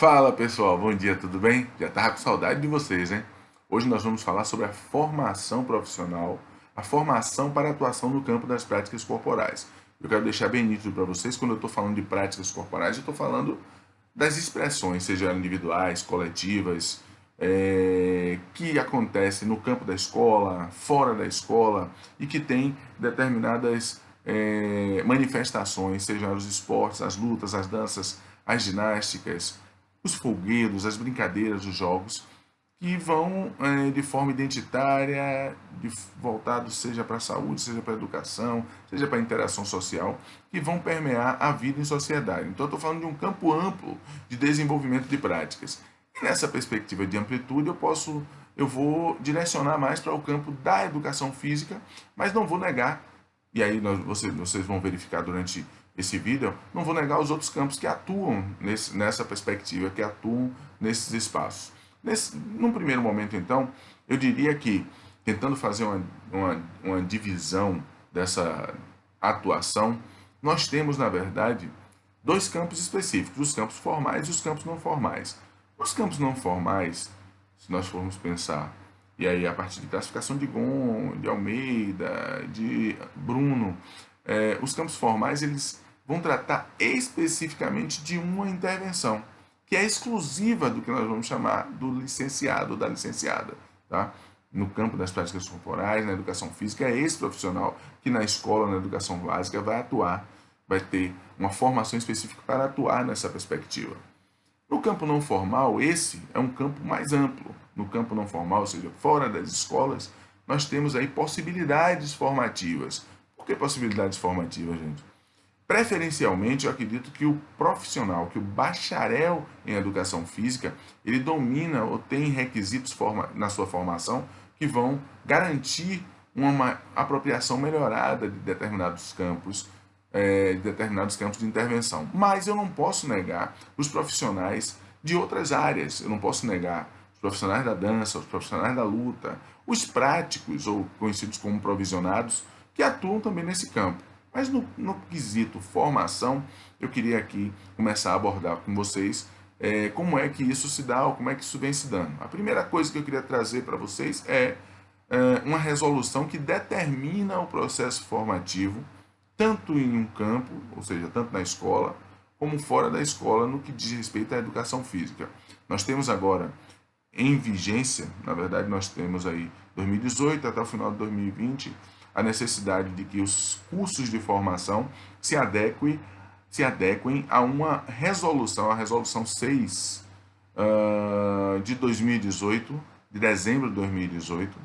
Fala pessoal, bom dia, tudo bem? Já tava com saudade de vocês, hein? Hoje nós vamos falar sobre a formação profissional, a formação para atuação no campo das práticas corporais. Eu quero deixar bem nítido para vocês, quando eu estou falando de práticas corporais, eu estou falando das expressões, sejam individuais, coletivas, que acontecem no campo da escola, fora da escola e que tem determinadas manifestações, sejam os esportes, as lutas, as danças, as ginásticas, os folguedos, as brincadeiras, os jogos, que vão de forma identitária, voltados seja para a saúde, seja para a educação, seja para a interação social, que vão permear a vida em sociedade. Então, eu estou falando de um campo amplo de desenvolvimento de práticas. E nessa perspectiva de amplitude, eu vou direcionar mais para o campo da educação física, mas não vou negar, e aí vocês vão verificar durante esse vídeo, não vou negar os outros campos que atuam nessa perspectiva, que atuam nesses espaços. Num primeiro momento, então, eu diria que, tentando fazer uma divisão dessa atuação, nós temos, na verdade, dois campos específicos, os campos formais e os campos não formais. Os campos não formais, se nós formos pensar, e aí a partir de classificação de Gon, de Almeida, de Bruno, os campos formais eles vão tratar especificamente de uma intervenção, que é exclusiva do que nós vamos chamar do licenciado ou da licenciada. Tá? No campo das práticas corporais, na educação física, é esse profissional que na escola, na educação básica, vai atuar, vai ter uma formação específica para atuar nessa perspectiva. No campo não formal, esse é um campo mais amplo. No campo não formal, ou seja, fora das escolas, nós temos aí possibilidades formativas. Por que possibilidades formativas, gente? Preferencialmente, eu acredito que o profissional, que o bacharel em educação física, ele domina ou tem requisitos na sua formação que vão garantir uma apropriação melhorada de determinados campos, de intervenção. Mas eu não posso negar os profissionais de outras áreas. Eu não posso negar os profissionais da dança, os profissionais da luta, os práticos, ou conhecidos como provisionados, que atuam também nesse campo. Mas no quesito formação, eu queria aqui começar a abordar com vocês como é que isso se dá ou como é que isso vem se dando. A primeira coisa que eu queria trazer para vocês é uma resolução que determina o processo formativo, tanto em um campo, ou seja, tanto na escola, como fora da escola, no que diz respeito à educação física. Nós temos agora em vigência, na verdade nós temos aí 2018 até o final de 2020, a necessidade de que os cursos de formação se adequem a uma resolução, a resolução 6 de 2018, de dezembro de 2018,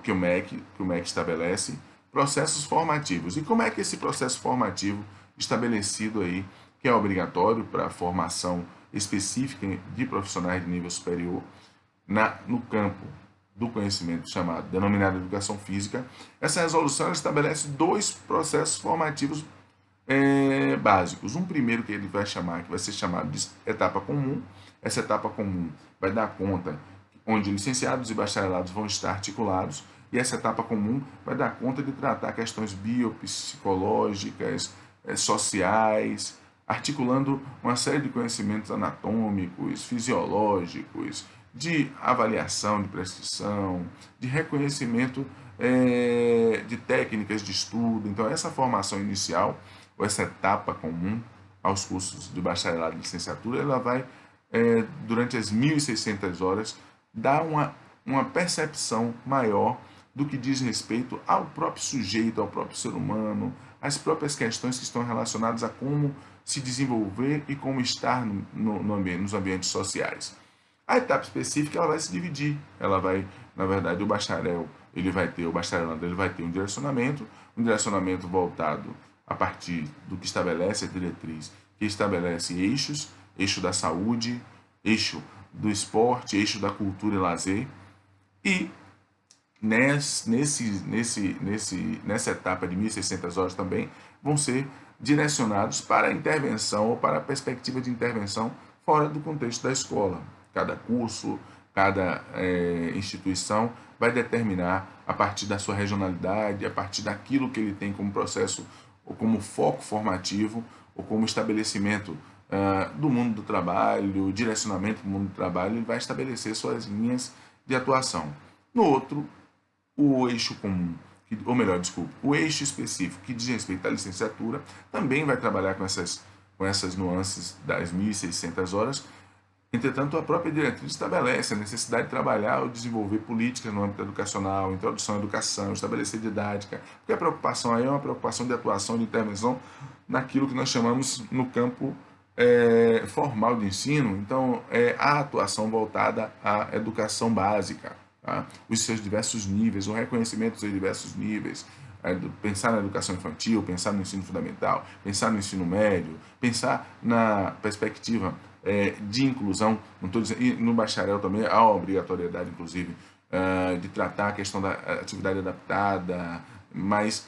que o MEC estabelece, processos formativos. E como é que esse processo formativo estabelecido aí, que é obrigatório para a formação específica de profissionais de nível superior no campo do conhecimento denominado educação física, essa resolução ela estabelece dois processos formativos básicos. Um primeiro que que vai ser chamado de etapa comum. Essa etapa comum vai dar conta onde licenciados e bacharelados vão estar articulados, e essa etapa comum vai dar conta de tratar questões biopsicológicas, sociais, articulando uma série de conhecimentos anatômicos, fisiológicos, de avaliação de prescrição, de reconhecimento de técnicas de estudo. Então, essa formação inicial, ou essa etapa comum aos cursos de bacharelado e licenciatura, ela vai, durante as 1.600 horas, dar uma percepção maior do que diz respeito ao próprio sujeito, ao próprio ser humano, às próprias questões que estão relacionadas a como se desenvolver e como estar nos ambientes sociais. A etapa específica ela vai se dividir, ela vai, na verdade, o bacharelado ele vai ter um direcionamento voltado a partir do que estabelece a diretriz, que estabelece eixo da saúde, eixo do esporte, eixo da cultura e lazer, e nessa etapa de 1.600 horas também vão ser direcionados para a intervenção ou para a perspectiva de intervenção fora do contexto da escola. Cada curso, cada instituição vai determinar, a partir da sua regionalidade, a partir daquilo que ele tem como processo, ou como foco formativo, ou como estabelecimento do mundo do trabalho, direcionamento do mundo do trabalho, ele vai estabelecer suas linhas de atuação. No outro, o eixo comum, ou melhor, desculpa, o eixo específico que diz respeito à licenciatura também vai trabalhar com essas nuances das 1.600 horas. Entretanto, a própria diretriz estabelece a necessidade de trabalhar ou desenvolver políticas no âmbito educacional, introdução à educação, estabelecer didática, porque a preocupação aí é uma preocupação de atuação, de intervenção naquilo que nós chamamos no campo formal de ensino. Então, a atuação voltada à educação básica, tá? Os seus diversos níveis, o reconhecimento dos seus diversos níveis, pensar na educação infantil, pensar no ensino fundamental, pensar no ensino médio, pensar na perspectiva de inclusão, não estou dizendo, e no bacharel também há a obrigatoriedade, inclusive, de tratar a questão da atividade adaptada, mas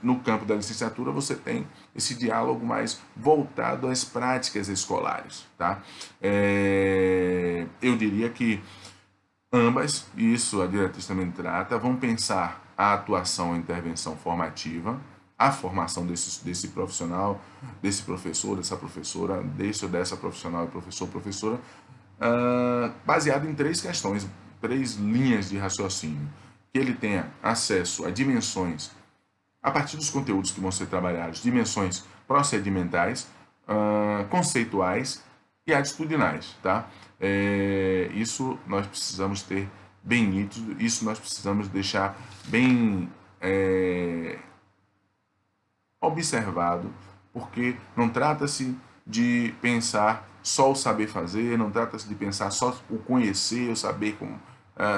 no campo da licenciatura você tem esse diálogo mais voltado às práticas escolares, tá? Eu diria que ambas, isso a diretriz também trata, vão pensar a atuação e intervenção formativa, a formação desse profissional, desse professor, dessa professora, desse ou dessa profissional e professor, professora, baseado em três questões, três linhas de raciocínio. Que ele tenha acesso a dimensões, a partir dos conteúdos que vão ser trabalhados, dimensões procedimentais, conceituais e atitudinais, tá? Isso nós precisamos ter bem nítido, isso nós precisamos deixar bem observado, porque não trata-se de pensar só o saber fazer, não trata-se de pensar só o conhecer, o saber como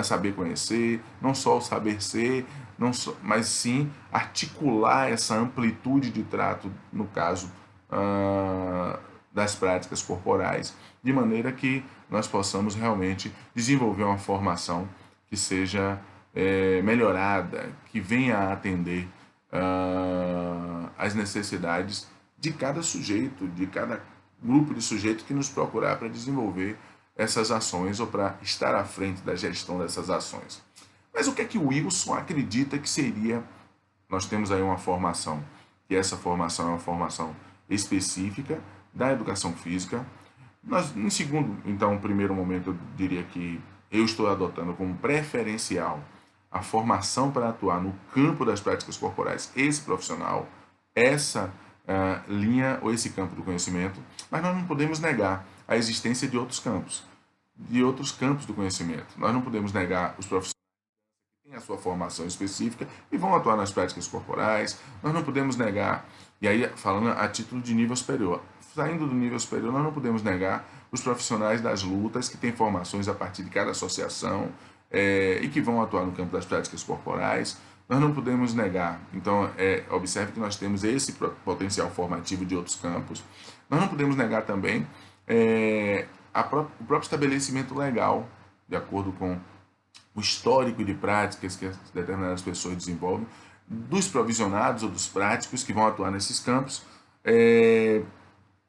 saber conhecer, não só o saber ser, não só, mas sim articular essa amplitude de trato, no caso das práticas corporais, de maneira que nós possamos realmente desenvolver uma formação que seja melhorada, que venha a atender as necessidades de cada sujeito, de cada grupo de sujeitos que nos procurar para desenvolver essas ações ou para estar à frente da gestão dessas ações. Mas o que é que o Wilson acredita que seria? Nós temos aí uma formação, que essa formação é uma formação específica da educação física. Nós, em segundo, então, primeiro momento, eu diria que eu estou adotando como preferencial a formação para atuar no campo das práticas corporais, esse profissional, essa linha ou esse campo do conhecimento, mas nós não podemos negar a existência de outros campos do conhecimento. Nós não podemos negar os profissionais que têm a sua formação específica e vão atuar nas práticas corporais. Nós não podemos negar, e aí falando a título de nível superior, saindo do nível superior, nós não podemos negar os profissionais das lutas que têm formações a partir de cada associação e que vão atuar no campo das práticas corporais. Nós não podemos negar, então observe que nós temos esse potencial formativo de outros campos. Nós não podemos negar também o próprio estabelecimento legal, de acordo com o histórico de práticas que determinadas pessoas desenvolvem, dos provisionados ou dos práticos que vão atuar nesses campos.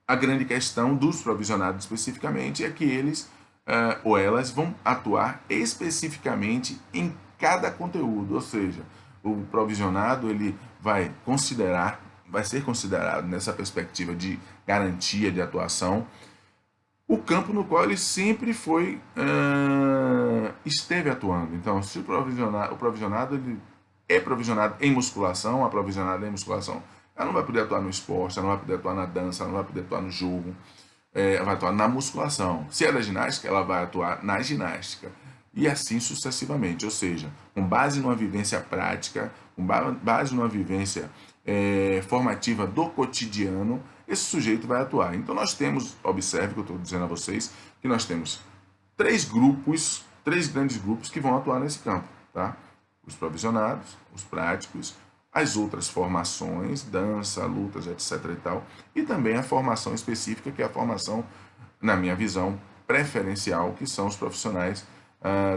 A grande questão dos provisionados especificamente é que eles ou elas vão atuar especificamente em cada conteúdo, ou seja, o provisionado ele vai ser considerado nessa perspectiva de garantia de atuação, o campo no qual ele sempre esteve atuando. Então, se o provisionado ele é provisionado em musculação, ela não vai poder atuar no esporte, ela não vai poder atuar na dança, ela não vai poder atuar no jogo, ela vai atuar na musculação. Se é da ginástica, ela vai atuar na ginástica. E assim sucessivamente, ou seja, com base numa vivência prática, com base numa vivência formativa do cotidiano, esse sujeito vai atuar. Então nós temos, observe que eu estou dizendo a vocês, que nós temos três grandes grupos que vão atuar nesse campo, tá? Os provisionados, os práticos, as outras formações, dança, lutas, etc. e tal, e também a formação específica, que é a formação, na minha visão, preferencial, que são os profissionais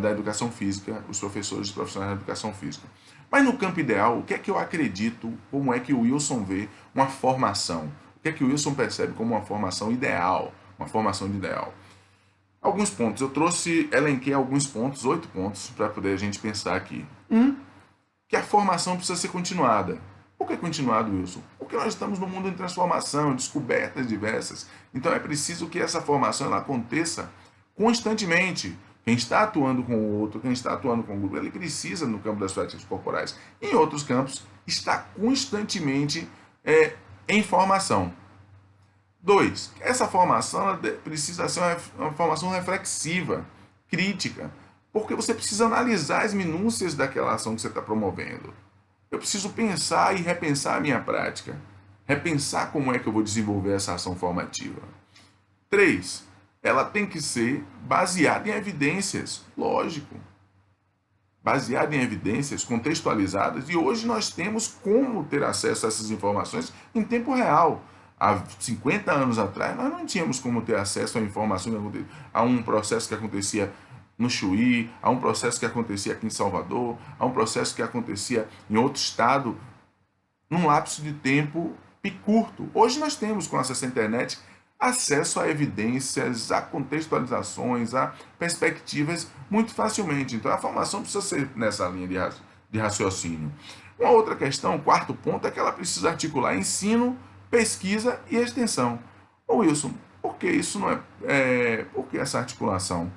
da educação física, os professores profissionais da educação física. Mas no campo ideal, o que é que eu acredito, como é que o Wilson vê uma formação? O que é que o Wilson percebe como uma formação ideal? Uma formação de ideal. Alguns pontos, elenquei alguns pontos, 8 pontos, para poder a gente pensar aqui. Que a formação precisa ser continuada. Por que continuado, Wilson? Porque Porque nós estamos num mundo em transformação, descobertas diversas. Então é preciso que essa formação ela aconteça constantemente. Quem está atuando com o outro, quem está atuando com o grupo, ele precisa, no campo das práticas corporais, em outros campos, estar constantemente em formação. 2. Essa formação ela precisa ser uma formação reflexiva, crítica, porque você precisa analisar as minúcias daquela ação que você está promovendo. Eu preciso pensar e repensar a minha prática, repensar como é que eu vou desenvolver essa ação formativa. 3. Ela tem que ser baseada em evidências, lógico. Baseada em evidências contextualizadas, e hoje nós temos como ter acesso a essas informações em tempo real. Há 50 anos atrás, nós não tínhamos como ter acesso a informações, a um processo que acontecia no Chuí, a um processo que acontecia aqui em Salvador, a um processo que acontecia em outro estado, num lapso de tempo curto. Hoje nós temos, com acesso à internet, acesso a evidências, a contextualizações, a perspectivas muito facilmente. Então a formação precisa ser nessa linha de raciocínio. Uma outra questão, o quarto ponto, é que ela precisa articular ensino, pesquisa e extensão. Ô Wilson, por que isso não por que essa articulação?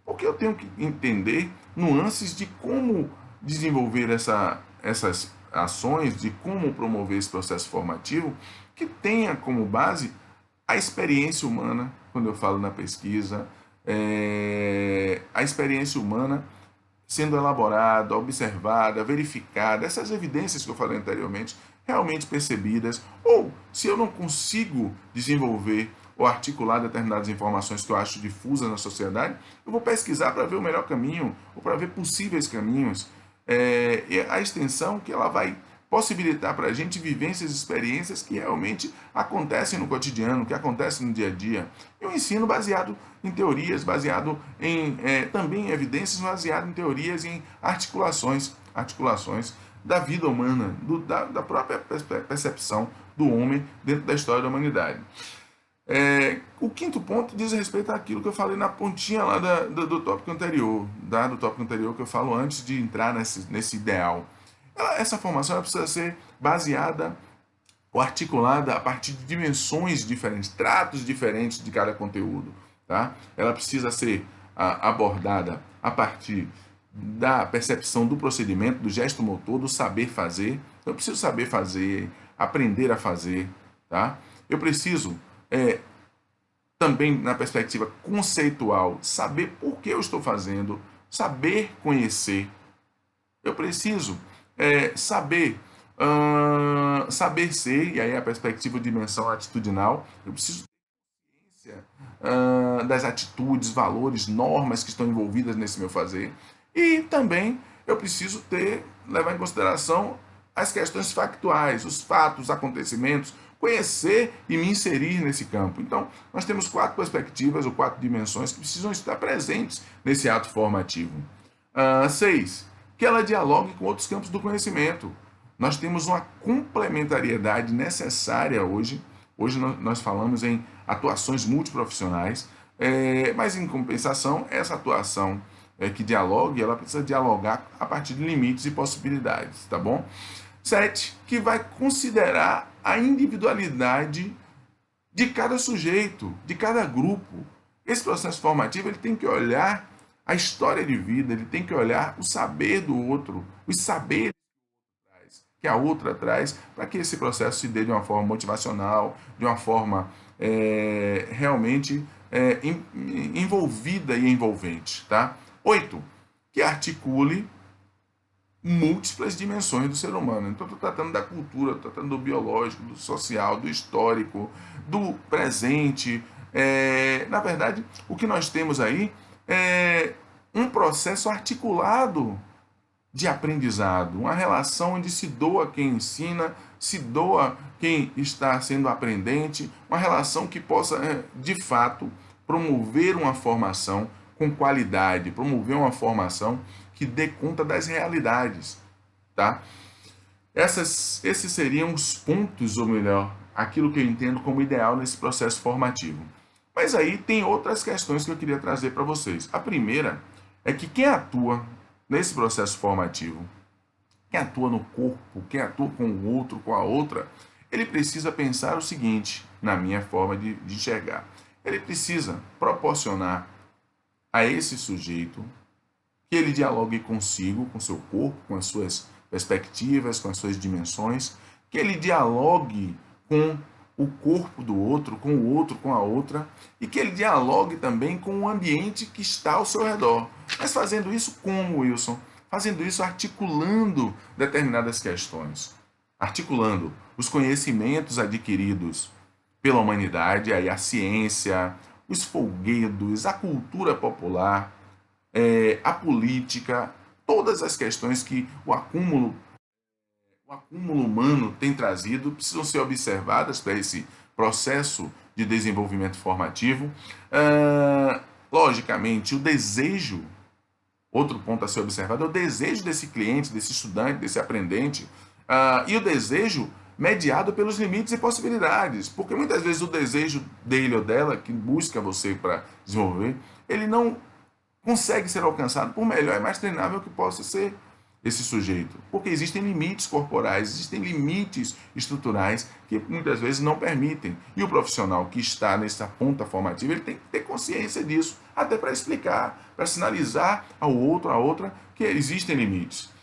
Porque eu tenho que entender nuances de como desenvolver essas ações, de como promover esse processo formativo, que tenha como base a experiência humana, quando eu falo na pesquisa, a experiência humana sendo elaborada, observada, verificada, essas evidências que eu falei anteriormente, realmente percebidas, ou se eu não consigo desenvolver ou articular determinadas informações que eu acho difusas na sociedade, eu vou pesquisar para ver o melhor caminho, ou para ver possíveis caminhos. E a extensão que ela vai possibilitar para a gente vivências e experiências que realmente acontecem no cotidiano, que acontecem no dia a dia. E o ensino baseado em teorias, baseado também em evidências, baseado em teorias e em articulações da vida humana, da própria percepção do homem dentro da história da humanidade. O quinto ponto diz respeito àquilo que eu falei na pontinha lá do tópico anterior, do tópico anterior que eu falo antes de entrar nesse ideal. Essa formação ela precisa ser baseada ou articulada a partir de dimensões diferentes, tratos diferentes de cada conteúdo. Tá? Ela precisa ser abordada a partir da percepção do procedimento, do gesto motor, do saber fazer. Eu preciso saber fazer, aprender a fazer. Tá? Eu preciso, também na perspectiva conceitual, saber por que eu estou fazendo, saber conhecer. Eu preciso saber ser, e aí a perspectiva de dimensão atitudinal, eu preciso ter consciência das atitudes, valores, normas que estão envolvidas nesse meu fazer, e também eu preciso levar em consideração as questões factuais, os fatos, os acontecimentos, conhecer e me inserir nesse campo. Então, nós temos 4 perspectivas ou 4 dimensões que precisam estar presentes nesse ato formativo. 6. Que ela dialogue com outros campos do conhecimento. Nós temos uma complementariedade necessária hoje. Hoje nós falamos em atuações multiprofissionais, mas em compensação, essa atuação que dialogue, ela precisa dialogar a partir de limites e possibilidades, tá bom? 7, que vai considerar a individualidade de cada sujeito, de cada grupo. Esse processo formativo ele tem que olhar a história de vida, ele tem que olhar o saber do outro, os saberes que a outra traz, para que esse processo se dê de uma forma motivacional, de uma forma realmente envolvida e envolvente. Tá? 8, que articule múltiplas dimensões do ser humano. Então, estou tratando da cultura, estou tratando do biológico, do social, do histórico, do presente. Na verdade, o que nós temos aí é um processo articulado de aprendizado, uma relação onde se doa quem ensina, se doa quem está sendo aprendente, uma relação que possa, de fato, promover uma formação com qualidade, promover uma formação que dê conta das realidades. Tá? Esses seriam os pontos, ou melhor, aquilo que eu entendo como ideal nesse processo formativo. Mas aí tem outras questões que eu queria trazer para vocês. A primeira é que quem atua nesse processo formativo, quem atua no corpo, quem atua com o outro, com a outra, ele precisa pensar o seguinte, na minha forma de enxergar. Ele precisa proporcionar a esse sujeito que ele dialogue consigo, com seu corpo, com as suas perspectivas, com as suas dimensões, que ele dialogue com o corpo do outro, com o outro, com a outra, e que ele dialogue também com o ambiente que está ao seu redor. Mas fazendo isso como, Wilson? Fazendo isso articulando determinadas questões, articulando os conhecimentos adquiridos pela humanidade, aí a ciência, os folguedos, a cultura popular, a política, todas as questões que o acúmulo humano tem trazido precisam ser observadas para esse processo de desenvolvimento formativo. Logicamente, o desejo, outro ponto a ser observado, é o desejo desse cliente, desse estudante, desse aprendente, e o desejo mediado pelos limites e possibilidades, porque muitas vezes o desejo dele ou dela, que busca você para desenvolver, ele não consegue ser alcançado por melhor e mais treinável que possa ser esse sujeito, porque existem limites corporais, existem limites estruturais que muitas vezes não permitem, e o profissional que está nessa ponta formativa, ele tem que ter consciência disso, até para explicar, para sinalizar ao outro, à outra, que existem limites.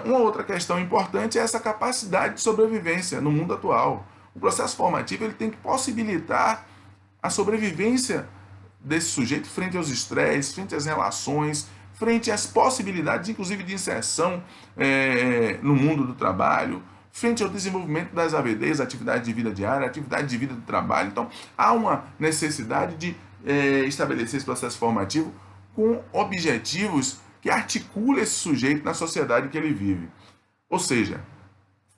Uma outra questão importante é essa capacidade de sobrevivência no mundo atual. O processo formativo ele tem que possibilitar a sobrevivência desse sujeito frente aos estresses, frente às relações, frente às possibilidades, inclusive, de inserção no mundo do trabalho, frente ao desenvolvimento das AVDs, atividade de vida diária, atividade de vida do trabalho. Então, há uma necessidade de estabelecer esse processo formativo com objetivos que articulem esse sujeito na sociedade que ele vive. Ou seja,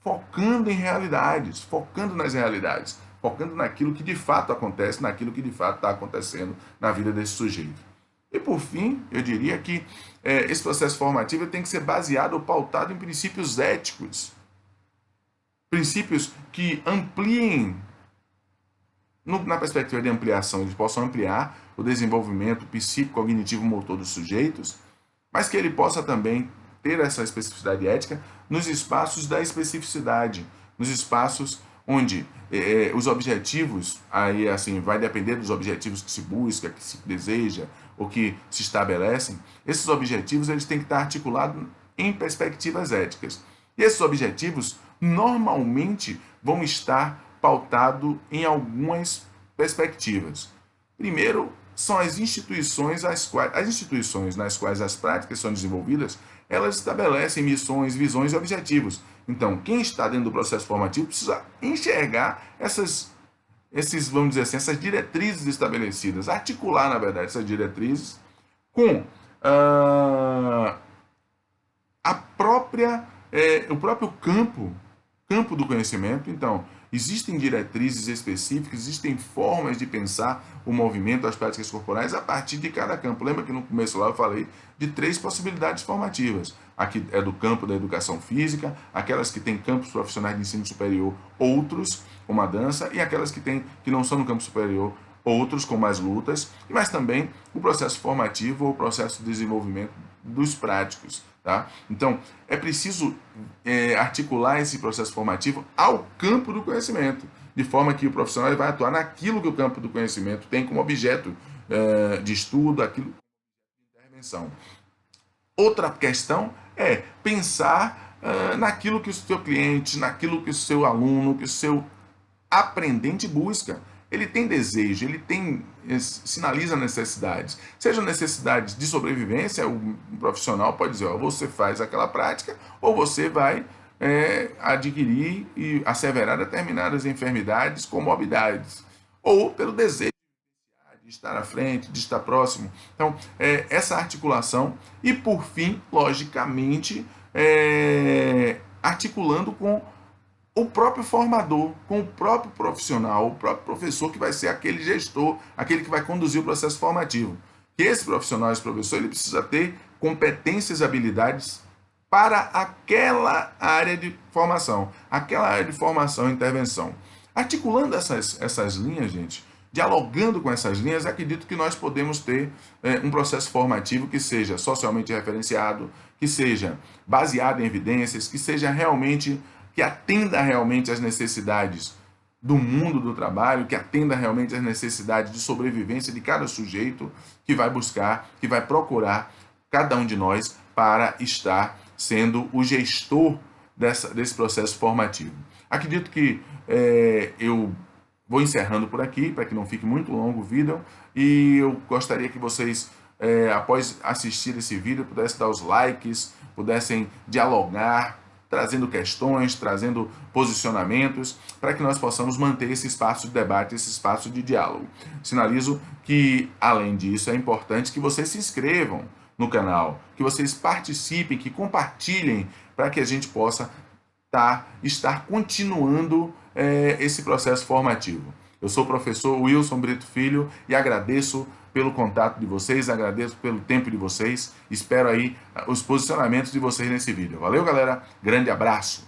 focando em realidades, focando nas realidades, focando naquilo que de fato acontece, naquilo que de fato está acontecendo na vida desse sujeito. E por fim, eu diria que esse processo formativo tem que ser baseado ou pautado em princípios éticos, princípios que ampliem, na perspectiva de ampliação, eles possam ampliar o desenvolvimento psicocognitivo-motor dos sujeitos, mas que ele possa também ter essa especificidade ética nos espaços da especificidade, nos espaços onde os objetivos, aí assim, vai depender dos objetivos que se busca, que se deseja, ou que se estabelecem, esses objetivos eles têm que estar articulados em perspectivas éticas. E esses objetivos normalmente vão estar pautados em algumas perspectivas. Primeiro, são as instituições nas quais as práticas são desenvolvidas, elas estabelecem missões, visões e objetivos. Então, quem está dentro do processo formativo precisa enxergar vamos dizer assim, essas diretrizes estabelecidas, articular, na verdade, essas diretrizes com o próprio campo do conhecimento. Então, existem diretrizes específicas, existem formas de pensar o movimento, as práticas corporais a partir de cada campo. Lembra que no começo lá eu falei de 3 possibilidades formativas. Aqui é do campo da educação física, aquelas que têm campos profissionais de ensino superior, outros, como a dança, e aquelas que não são no campo superior, outros com mais lutas, mas também o processo formativo ou o processo de desenvolvimento dos práticos. Tá? Então, é preciso articular esse processo formativo ao campo do conhecimento, de forma que o profissional vai atuar naquilo que o campo do conhecimento tem como objeto de estudo, aquilo de intervenção. Outra questão é pensar naquilo que o seu cliente, naquilo que o seu aluno, que o seu aprendente busca. Ele tem desejo, sinaliza necessidades. Sejam necessidades de sobrevivência, o profissional pode dizer, você faz aquela prática ou você vai adquirir e asseverar determinadas enfermidades, comorbidades. Ou pelo desejo de estar à frente, de estar próximo. Então, essa articulação e, por fim, logicamente, articulando com o próprio formador, com o próprio profissional, o próprio professor que vai ser aquele gestor, aquele que vai conduzir o processo formativo. Que esse profissional, esse professor, ele precisa ter competências e habilidades para aquela área de formação, e intervenção. Articulando essas linhas, gente, dialogando com essas linhas, acredito que nós podemos ter um processo formativo que seja socialmente referenciado, que seja baseado em evidências, que seja realmente que atenda realmente às necessidades do mundo do trabalho, que atenda realmente às necessidades de sobrevivência de cada sujeito que vai buscar, que vai procurar cada um de nós para estar sendo o gestor desse processo formativo. Acredito que eu vou encerrando por aqui, para que não fique muito longo o vídeo, e eu gostaria que vocês, após assistir esse vídeo, pudessem dar os likes, pudessem dialogar, trazendo questões, trazendo posicionamentos, para que nós possamos manter esse espaço de debate, esse espaço de diálogo. Sinalizo que, além disso, é importante que vocês se inscrevam no canal, que vocês participem, que compartilhem, para que a gente possa estar continuando esse processo formativo. Eu sou o professor Wilson Brito Filho e agradeço pelo contato de vocês, agradeço pelo tempo de vocês, espero aí os posicionamentos de vocês nesse vídeo. Valeu, galera, grande abraço!